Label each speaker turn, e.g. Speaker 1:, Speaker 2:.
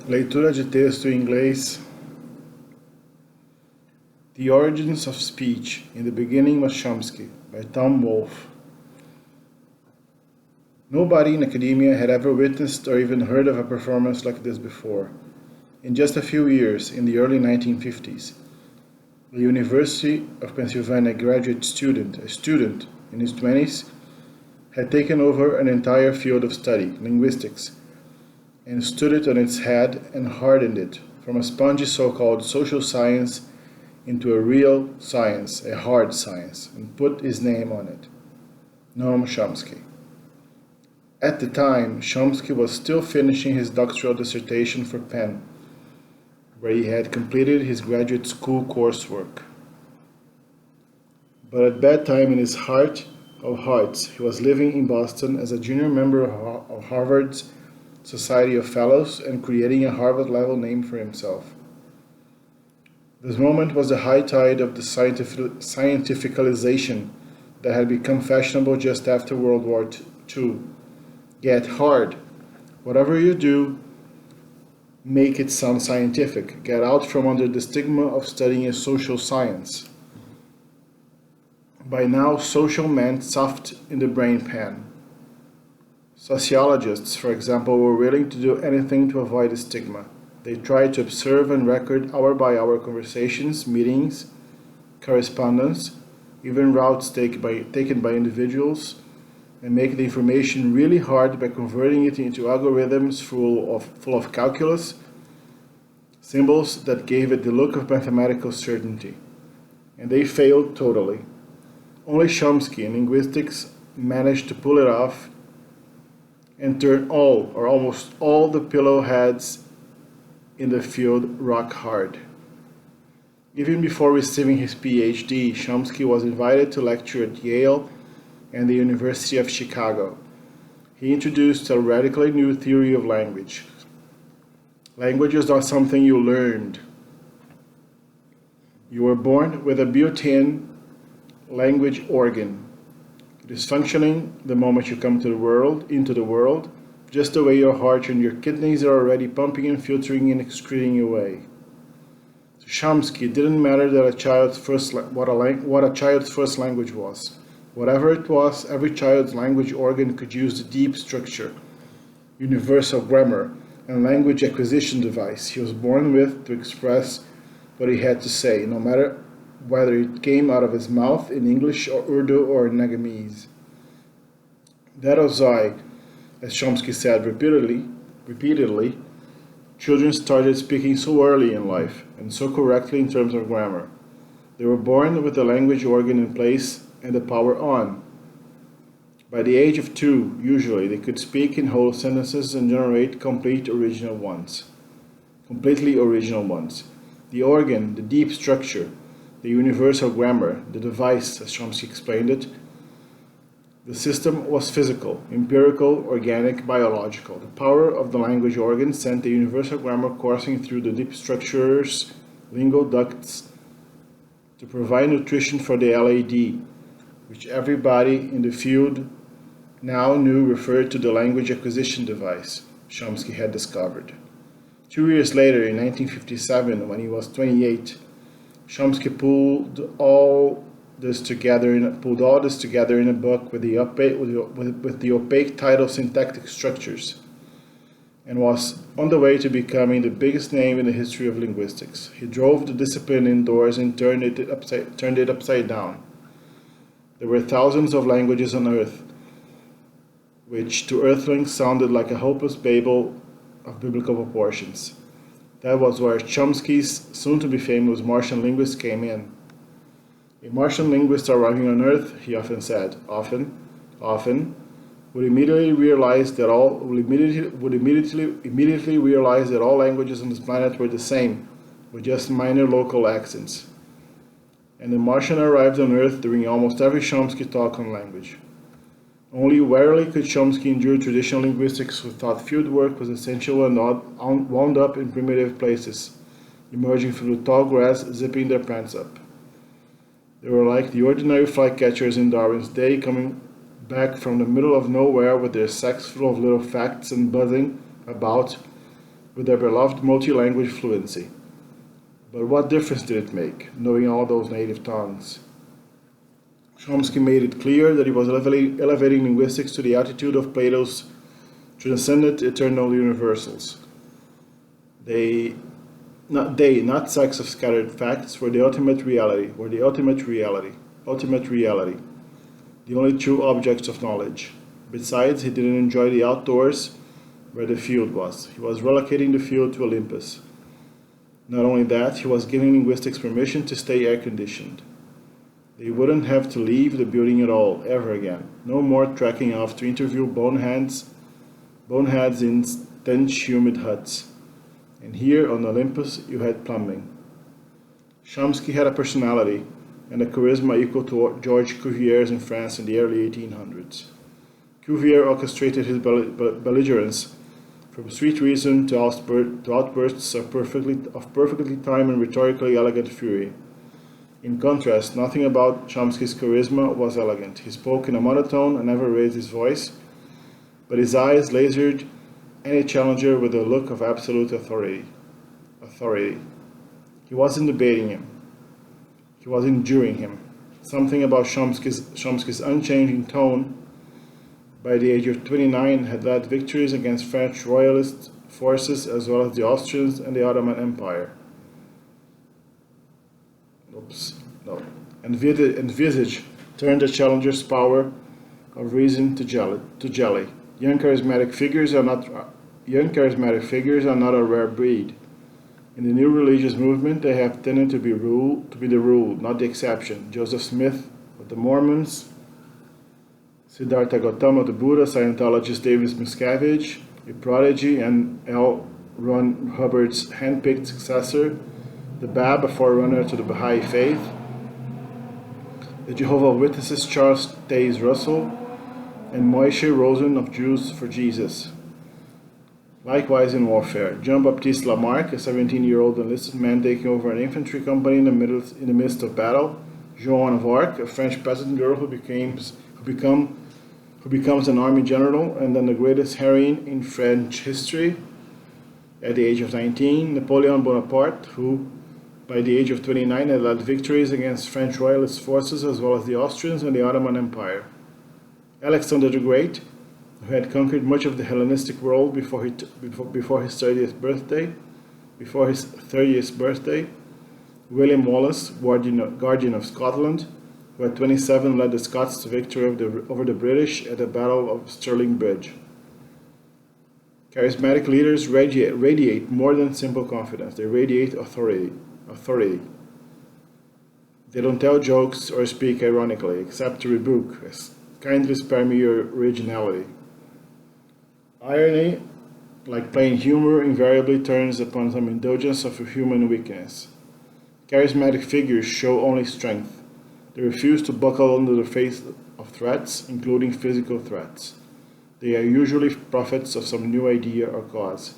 Speaker 1: Leitura de texto em inglês. The Origins of Speech. In the Beginning was Chomsky, by Tom Wolfe. Nobody in academia had ever witnessed or even heard of a performance like this before. In just a few years, in the early 1950s, a University of Pennsylvania graduate student, a student in his 20s, had taken over an entire field of study, linguistics, and stood it on its head and hardened it from a spongy so-called social science into a real science, a hard science, and put his name on it, Noam Chomsky. At the time, Chomsky was still finishing his doctoral dissertation for Penn, where he had completed his graduate school coursework. But at that time, in his heart of hearts, he was living in Boston as a junior member of Harvard's Society of Fellows and creating a Harvard-level name for himself. This moment was the high tide of the scientificalization that had become fashionable just after World War II. Get hard. Whatever you do, make it sound scientific. Get out from under the stigma of studying a social science. By now, social meant soft in the brain pan. Sociologists, for example, were willing to do anything to avoid the stigma. They tried to observe and record hour-by-hour conversations, meetings, correspondence, even routes taken by individuals, and make the information really hard by converting it into algorithms full of calculus, symbols that gave it the look of mathematical certainty. And they failed totally. Only Chomsky in linguistics managed to pull it off and turn all, or almost all, the pillow heads in the field rock hard. Even before receiving his PhD, Chomsky was invited to lecture at Yale and the University of Chicago. He introduced a radically new theory of language. Language is not something you learned. You were born with a built-in language organ. It is functioning the moment you come into the world, just the way your heart and your kidneys are already pumping and filtering and excreting away. To Chomsky, it didn't matter that what a child's first language was. Whatever it was, every child's language organ could use the deep structure, universal grammar, and language acquisition device he was born with to express what he had to say, no matter whether it came out of his mouth in English or Urdu or Nagamese. That was why, as Chomsky said repeatedly, children started speaking so early in life and so correctly in terms of grammar. They were born with the language organ in place and the power on. By the age of 2, usually, they could speak in whole sentences and generate completely original ones. The organ, the deep structure, the universal grammar, the device, as Chomsky explained it, the system was physical, empirical, organic, biological. The power of the language organ sent the universal grammar coursing through the deep structures, lingual ducts, to provide nutrition for the LAD, which everybody in the field now knew referred to the language acquisition device Chomsky had discovered. 2 years later, in 1957, when he was 28, Chomsky pulled all this together in a book with the opaque title Syntactic Structures, and was on the way to becoming the biggest name in the history of linguistics. He drove the discipline indoors and turned it upside down. There were thousands of languages on Earth, which to Earthlings sounded like a hopeless babel of biblical proportions. That was where Chomsky's soon-to-be famous Martian linguist came in. A Martian linguist arriving on Earth, he often said, would immediately realize that all languages on this planet were the same, with just minor local accents. And the Martian arrived on Earth during almost every Chomsky talk on language. Only rarely could Chomsky endure traditional linguistics who thought field work was essential and wound up in primitive places, emerging from the tall grass, zipping their pants up. They were like the ordinary flycatchers in Darwin's day, coming back from the middle of nowhere with their sacks full of little facts and buzzing about with their beloved multi-language fluency. But what difference did it make, knowing all those native tongues? Chomsky made it clear that he was elevating linguistics to the altitude of Plato's transcendent eternal universals. Not sacks of scattered facts, were the ultimate reality, the only true objects of knowledge. Besides, he didn't enjoy the outdoors where the field was. He was relocating the field to Olympus. Not only that, he was giving linguistics permission to stay air-conditioned. They wouldn't have to leave the building at all, ever again. No more trekking off to interview boneheads in stench humid huts. And here on Olympus you had plumbing. Chomsky had a personality and a charisma equal to Georges Cuvier's in France in the early 1800s. Cuvier orchestrated his belligerence from sweet reason to outbursts of perfectly timed and rhetorically elegant fury. In contrast, nothing about Chomsky's charisma was elegant. He spoke in a monotone and never raised his voice, but his eyes lasered any challenger with a look of absolute authority. He wasn't debating him. He was enduring him. Something about Chomsky's unchanging tone by the age of 29 had led victories against French royalist forces as well as the Austrians and the Ottoman Empire. Envisage turned the challenger's power of reason to jelly. Young charismatic figures are not a rare breed. In the new religious movement, they have tended to be the rule, not the exception. Joseph Smith of the Mormons, Siddhartha Gautama of the Buddha, Scientologist David Miscavige, a prodigy, and L. Ron Hubbard's handpicked successor, the Bab, a forerunner to the Baha'i faith, the Jehovah's Witnesses Charles Taze Russell, and Moshe Rosen of Jews for Jesus. Likewise in warfare, Jean-Baptiste Lamarck, a 17-year-old enlisted man taking over an infantry company in the midst of battle, Joan of Arc, a French peasant girl who becomes an army general and then the greatest heroine in French history at the age of 19, Napoleon Bonaparte, who by the age of 29 had led victories against French royalist forces as well as the Austrians and the Ottoman Empire. Alexander the Great, who had conquered much of the Hellenistic world before his 30th birthday. William Wallace, Guardian of Scotland, who at 27 led the Scots to victory over the British at the Battle of Stirling Bridge. Charismatic leaders radiate more than simple confidence. They radiate authority. They don't tell jokes or speak ironically, except to rebuke. Kindly spare me your originality. Irony, like plain humor, invariably turns upon some indulgence of human weakness. Charismatic figures show only strength. They refuse to buckle under the face of threats, including physical threats. They are usually prophets of some new idea or cause.